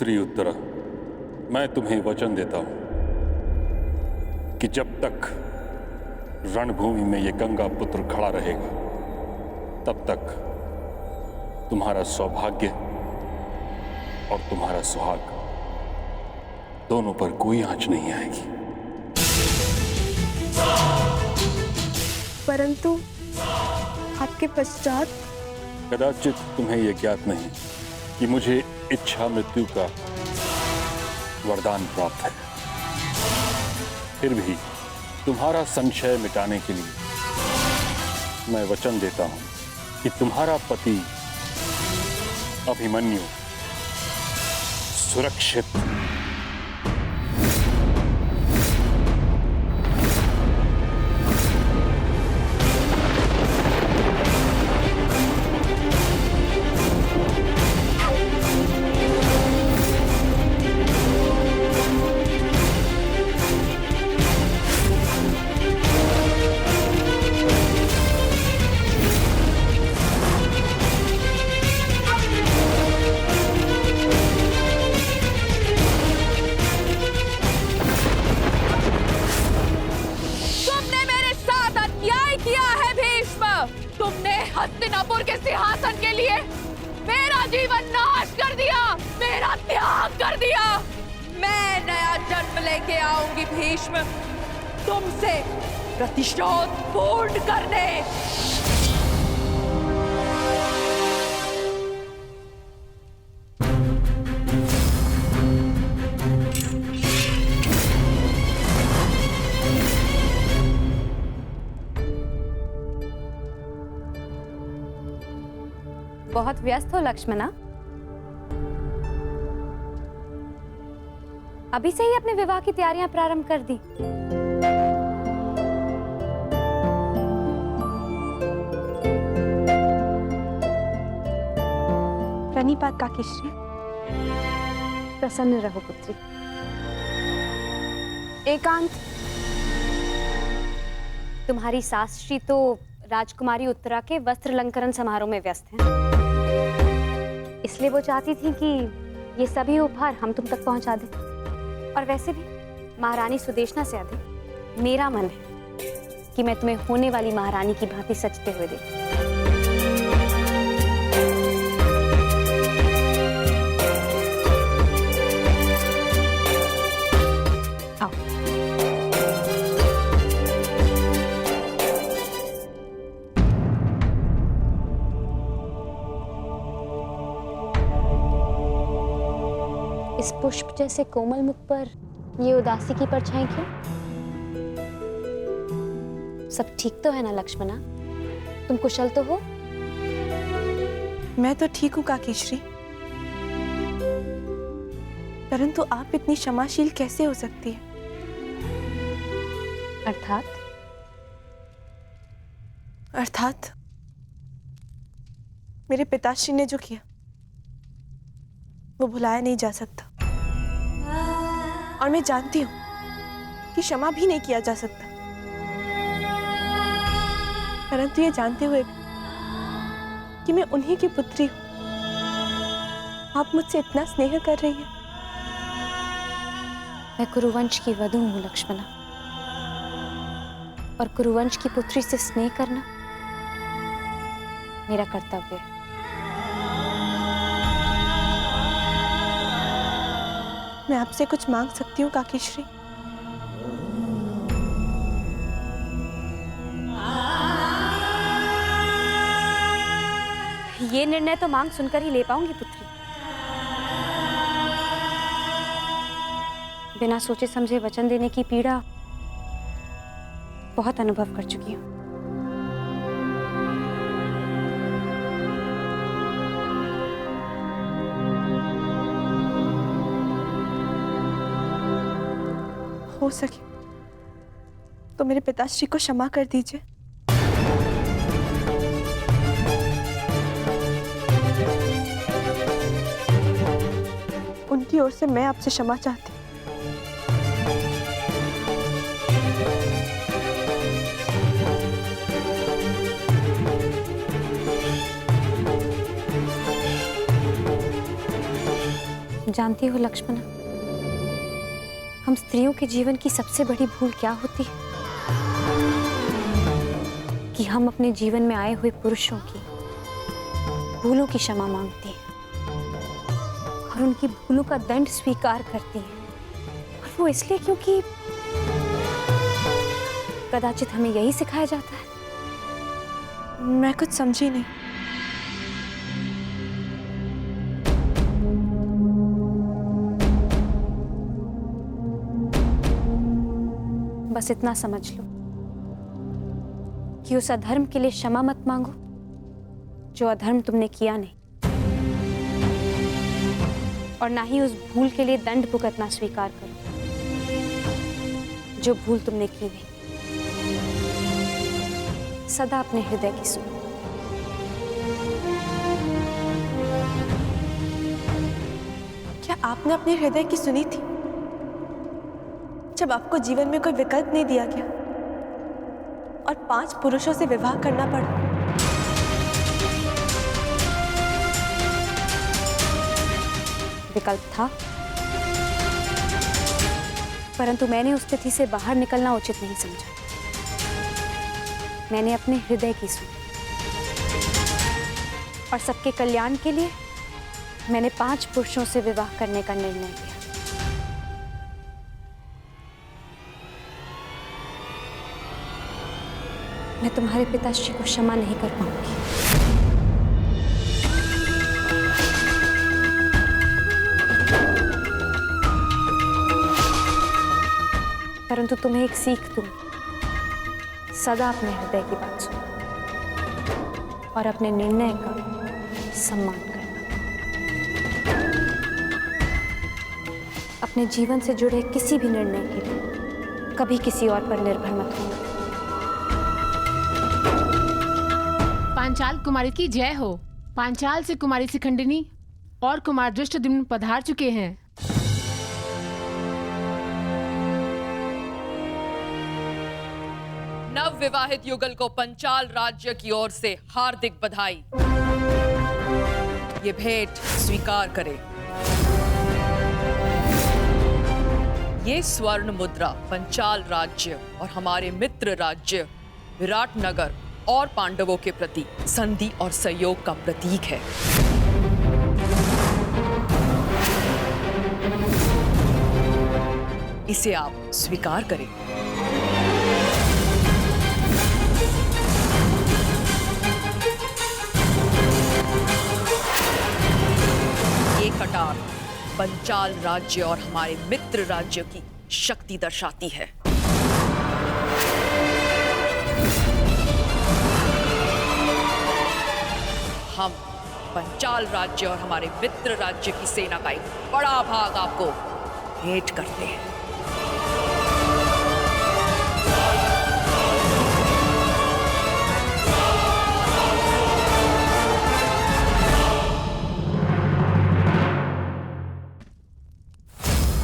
त्रिउत्तरा, मैं तुम्हें वचन देता हूं कि जब तक रणभूमि में ये गंगा पुत्र खड़ा रहेगा तब तक तुम्हारा सौभाग्य और तुम्हारा सुहाग दोनों पर कोई आंच नहीं आएगी। परंतु आपके पश्चात कदाचित तुम्हें यह ज्ञात नहीं कि मुझे इच्छा मृत्यु का वरदान प्राप्त है। फिर भी तुम्हारा संशय मिटाने के लिए मैं वचन देता हूं कि तुम्हारा पति अभिमन्यु सुरक्षित हस्तिनापुर के सिंहासन के लिए मेरा जीवन नाश कर दिया, मेरा त्याग कर दिया। मैं नया जन्म लेके आऊंगी भीष्म, तुमसे प्रतिशोध पूर्ण करने। बहुत व्यस्त हो लक्ष्मणा? अभी से ही अपने विवाह की तैयारियां प्रारंभ कर दी। प्रणिपात काकीश्री। प्रसन्न रहो पुत्री। एकांत। तुम्हारी सास श्री तो राजकुमारी उत्तरा के वस्त्र अलंकरण समारोह में व्यस्त हैं। इसलिए वो चाहती थी कि ये सभी उपहार हम तुम तक पहुंचा दें। और वैसे भी महारानी सुदेशना से अधिक मेरा मन है कि मैं तुम्हें होने वाली महारानी की भांति सजते हुए देखूं। आओ। इस पुष्प जैसे कोमल मुख पर ये उदासी की परछाई क्यों? सब ठीक तो है ना लक्ष्मणा? तुम कुशल तो हो? मैं तो ठीक हूँ काकीश्री, परंतु आप इतनी क्षमाशील कैसे हो सकती है? अर्थात मेरे पिताश्री ने जो किया वो भुलाया नहीं जा सकता, और मैं जानती हूं कि क्षमा भी नहीं किया जा सकता। परंतु ये जानते हुए कि मैं उन्हीं की पुत्री हूं, आप मुझसे इतना स्नेह कर रही हैं। मैं कुरुवंश की वधू हूं लक्ष्मणा, और कुरुवंश की पुत्री से स्नेह करना मेरा कर्तव्य है। मैं आपसे कुछ मांग सकती हूँ काकीश्री? ये निर्णय तो मांग सुनकर ही ले पाऊंगी पुत्री। बिना सोचे समझे वचन देने की पीड़ा बहुत अनुभव कर चुकी हूँ। हो सके तो मेरे पिताश्री को क्षमा कर दीजिए। उनकी ओर से मैं आपसे क्षमा चाहती हूँ। जानती हो लक्ष्मणा, हम स्त्रियों के जीवन की सबसे बड़ी भूल क्या होती है? कि हम अपने जीवन में आए हुए पुरुषों की भूलों की क्षमा मांगती हैं और उनकी भूलों का दंड स्वीकार करती हैं। और वो इसलिए क्योंकि कदाचित हमें यही सिखाया जाता है। मैं कुछ समझी नहीं। बस इतना समझ लो कि उस अधर्म के लिए क्षमा मत मांगो जो अधर्म तुमने किया नहीं, और ना ही उस भूल के लिए दंड भुगतना स्वीकार करो जो भूल तुमने की नहीं। सदा अपने हृदय की सुनो। क्या आपने अपने हृदय की सुनी थी जब आपको जीवन में कोई विकल्प नहीं दिया गया और 5 पुरुषों से विवाह करना पड़ा? विकल्प था, परंतु मैंने उस स्थिति से बाहर निकलना उचित नहीं समझा। मैंने अपने हृदय की सुनी और सबके कल्याण के लिए मैंने 5 पुरुषों से विवाह करने का निर्णय लिया। मैं तुम्हारे पिताश्री को क्षमा नहीं कर पाऊंगी। परंतु तुम्हें एक सीख दूंगी, सदा अपने हृदय की बात सुनो और अपने निर्णय का सम्मान करना। अपने जीवन से जुड़े किसी भी निर्णय के लिए कभी किसी और पर निर्भर मत होना। पांचाल कुमारी की जय हो। पांचाल से कुमारी शिखंडिनी और कुमार दृष्टद्युम्न पधार चुके हैं। नव विवाहित युगल को पंचाल राज्य की ओर से हार्दिक बधाई। ये भेंट स्वीकार करें। ये स्वर्ण मुद्रा पंचाल राज्य और हमारे मित्र राज्य विराटनगर और पांडवों के प्रति संधि और सहयोग का प्रतीक है। इसे आप स्वीकार करें। ये कटार पंचाल राज्य और हमारे मित्र राज्य की शक्ति दर्शाती है। हम पंचाल राज्य और हमारे मित्र राज्य की सेना का एक बड़ा भाग आपको भेंट करते हैं।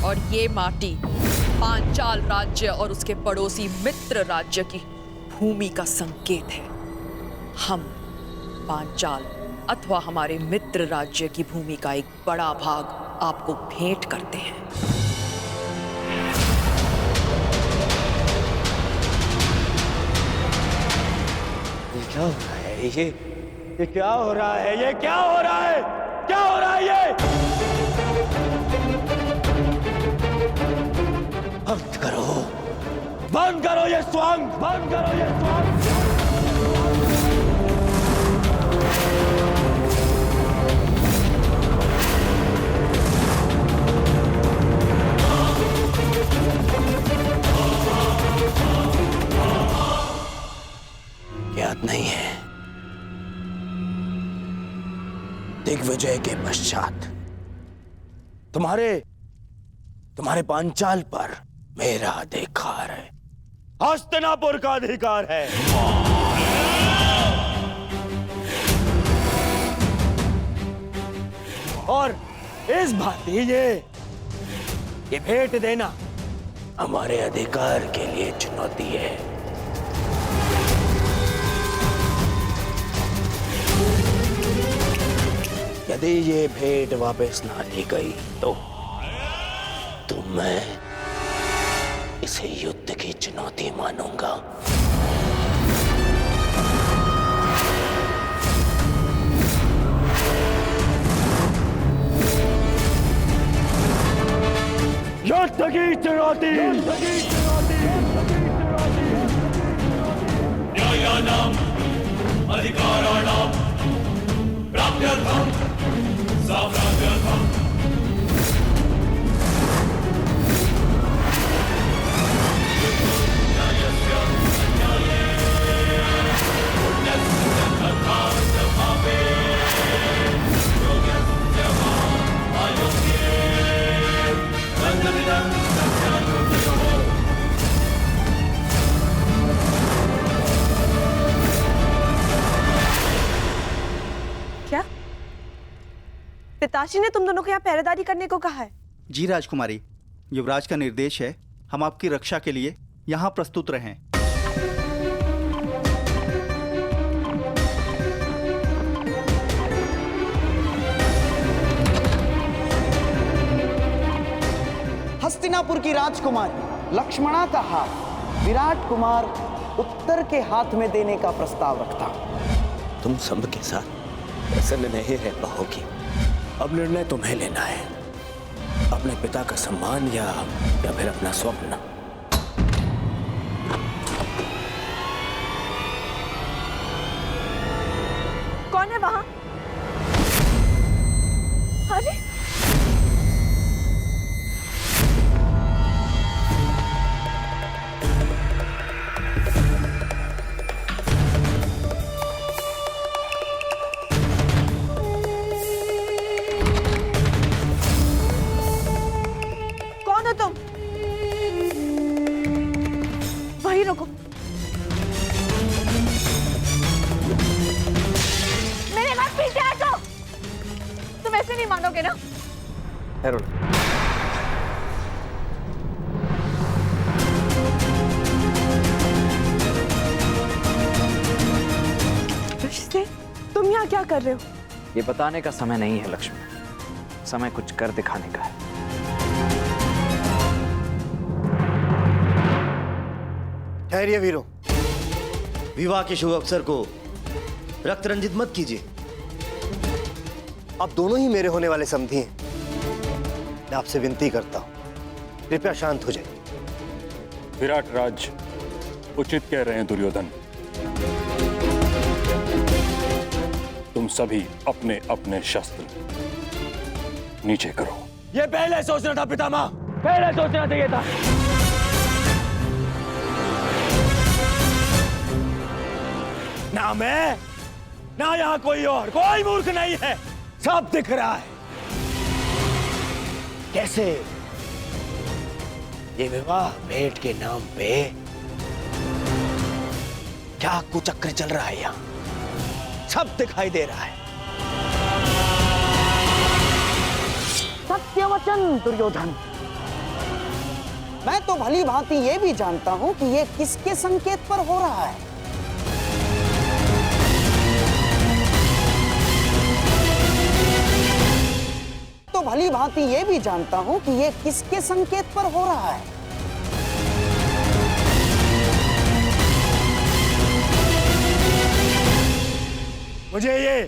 और ये माटी पांचाल राज्य और उसके पड़ोसी मित्र राज्य की भूमि का संकेत है। हम पांचाल अथवा हमारे मित्र राज्य की भूमि का एक बड़ा भाग आपको भेंट करते हैं। ये क्या हो रहा है? ये क्या हो रहा है? ये क्या हो रहा है? क्या हो रहा है ये? बंद करो, बंद करो ये स्वांग, बंद करो ये स्वांग। याद नहीं है? दिग्विजय के पश्चात तुम्हारे पांचाल पर मेरा अधिकार है, हस्तिनापुर का अधिकार है। और इस भांति ये भेंट देना हमारे अधिकार के लिए चुनौती है। यदि ये भेंट वापस ना ली गई तो मैं इसे युद्ध की चुनौती मानूंगा। युद्ध की चुनौती। न्यायानाम् अधिकाराणाम् प्राप्त्यर्थं साम्राज्यार्थं न्यायस्य न्याये पुण्यस्य धर्मास्य भावे योग्यस्य वा अयोग्ये बन्धमिदं सत्यानुग्रहो। क्या पिताश्री ने तुम दोनों को यहाँ पहरेदारी करने को कहा है? जी राजकुमारी, युवराज का निर्देश है, हम आपकी रक्षा के लिए यहाँ प्रस्तुत रहें। हस्तिनापुर की राजकुमारी लक्ष्मणा का हाथ विराट कुमार उत्तर के हाथ में देने का प्रस्ताव रखता हूं। तुम सब के साथ प्रसन्न नहीं रह पाओगी। अब निर्णय तुम्हें लेना है, अपने पिता का सम्मान या फिर अपना स्वप्न। कौन है वहां? अरे कौन हो तुम? वहीं रुको। मेरे घर पीछे हटो। तुम ऐसे नहीं मानोगे ना? रिश्ते, तुम यहाँ क्या कर रहे हो? ये बताने का समय नहीं है लक्ष्मी, समय कुछ कर दिखाने का है। ठहरिए वीरों, विवाह के शुभ अवसर को रक्त रंजित मत कीजिए। आप दोनों ही मेरे होने वाले समधी हैं। मैं आपसे विनती करता हूं, कृपया शांत हो जाइए। विराट राज उचित कह रहे हैं दुर्योधन। तुम सभी अपने अपने शस्त्र नीचे करो। ये पहले सोचना था पितामह, पहले सोचना चाहिए था। ना मैं, ना यहाँ कोई मूर्ख नहीं है, सब दिख रहा है। कैसे ये विवाह भेंट के नाम पे क्या कुचक्र चल रहा है, यहाँ सब दिखाई दे रहा है। सत्यवचन दुर्योधन, मैं तो भली भांति ये भी जानता हूं कि ये किसके संकेत पर हो रहा है। तो भली भांति ये भी जानता हूं कि ये किसके संकेत पर हो रहा है। मुझे ये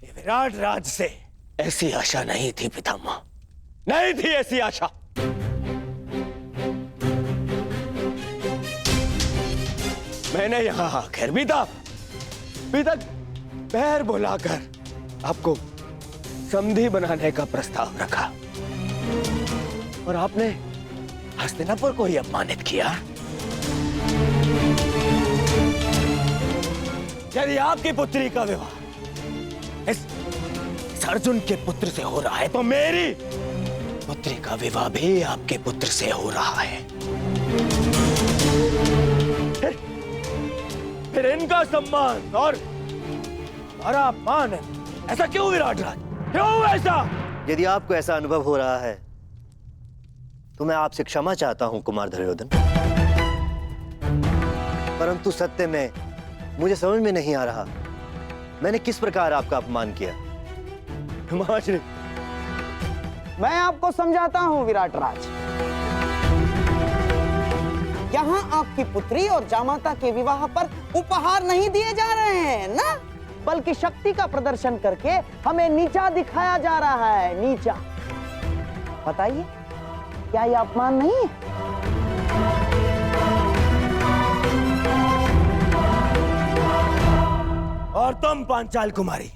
विराट राज से ऐसी आशा नहीं थी पितामह, नहीं थी ऐसी आशा। मैंने यहां आकर भी तक पैर बुलाकर आपको समधी बनाने का प्रस्ताव रखा और आपने हस्तिनापुर को ही अपमानित किया। यदि आपकी पुत्री का विवाह इस अर्जुन के पुत्र से हो रहा है तो मेरी पुत्री का विवाह भी आपके पुत्र से हो रहा है। फिर इनका सम्मान और हमारा अपमान, ऐसा क्यों विराट राज, क्यों ऐसा? यदि आपको ऐसा अनुभव हो रहा है तो मैं आपसे क्षमा चाहता हूं कुमार दुर्योधन, परंतु सत्य में मुझे समझ में नहीं आ रहा मैंने किस प्रकार आपका अपमान किया। हिमाश्री, मैं आपको समझाता हूं विराट राज। यहाँ आपकी पुत्री और जामाता के विवाह पर उपहार नहीं दिए जा रहे हैं ना, बल्कि शक्ति का प्रदर्शन करके हमें नीचा दिखाया जा रहा है। नीचा, बताइए क्या यह अपमान नहीं है? और तुम पांचाल कुमारी,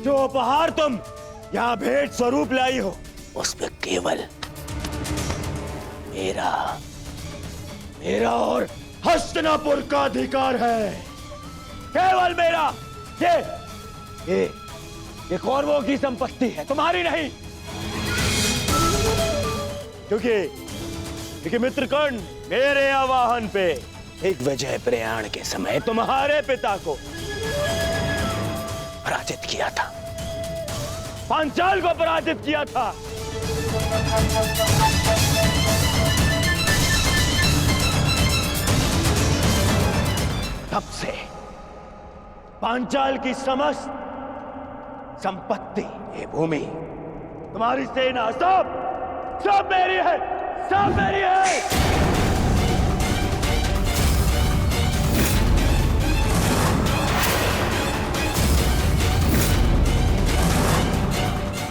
जो उपहार तुम यहाँ भेंट स्वरूप लाई हो, उसमें केवल मेरा और हस्तिनापुर का अधिकार है। केवल मेरा। ये कौरवों की संपत्ति है, तुम्हारी नहीं। क्योंकि मित्रकर्ण मेरे आवाहन पे एक विजय प्रयाण के समय तुम्हारे पिता को पराजित किया था, पांचाल को पराजित किया था। तब से पांचाल की समस्त संपत्ति, ये भूमि, तुम्हारी सेना, सब मेरी है, सब मेरी है।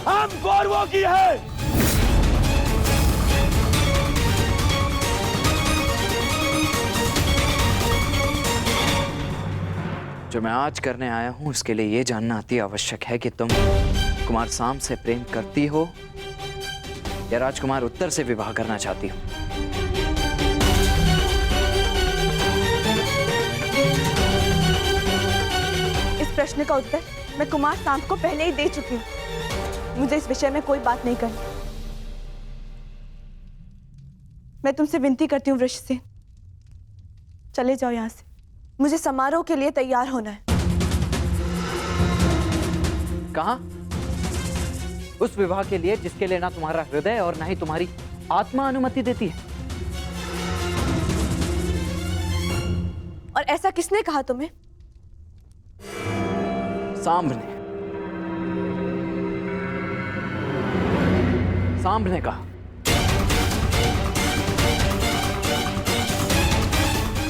हम कौरवों की है। जो मैं आज करने आया हूं उसके लिए ये जानना अति आवश्यक है कि तुम कुमार साम से प्रेम करती हो या राजकुमार उत्तर से विवाह करना चाहती हो। इस प्रश्न का उत्तर मैं कुमार साम को पहले ही दे चुकी हूँ। मुझे इस विषय में कोई बात नहीं करनी। मैं तुमसे विनती करती हूँ वृषसेन, चले जाओ यहाँ से। मुझे समारोह के लिए तैयार होना है। कहाँ? उस विवाह के लिए जिसके लिए ना तुम्हारा हृदय और ना ही तुम्हारी आत्मा अनुमति देती है। और ऐसा किसने कहा तुम्हें? सांब ने कहा।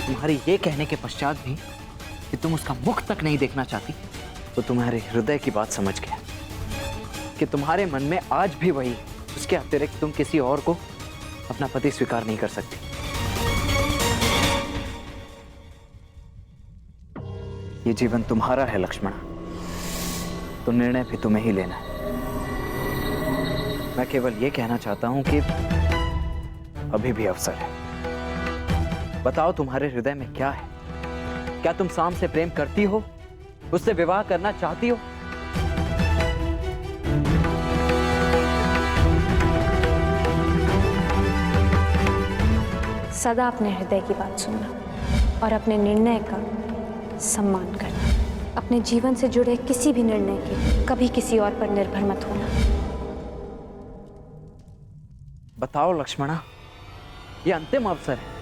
तुम्हारे ये कहने के पश्चात भी कि तुम उसका मुख तक नहीं देखना चाहती, तो तुम्हारे हृदय की बात समझ गया कि तुम्हारे मन में आज भी वही, उसके अतिरिक्त तुम किसी और को अपना पति स्वीकार नहीं कर सकती। ये जीवन तुम्हारा है लक्ष्मण, तो निर्णय भी तुम्हें ही लेना है। मैं केवल ये कहना चाहता हूं कि अभी भी अवसर है। बताओ तुम्हारे हृदय में क्या है? क्या तुम साम से प्रेम करती हो, उससे विवाह करना चाहती हो? सदा अपने हृदय की बात सुनना और अपने निर्णय का सम्मान करना। अपने जीवन से जुड़े किसी भी निर्णय के कभी किसी और पर निर्भर मत होना। बताओ लक्ष्मणा, ये अंतिम अवसर है।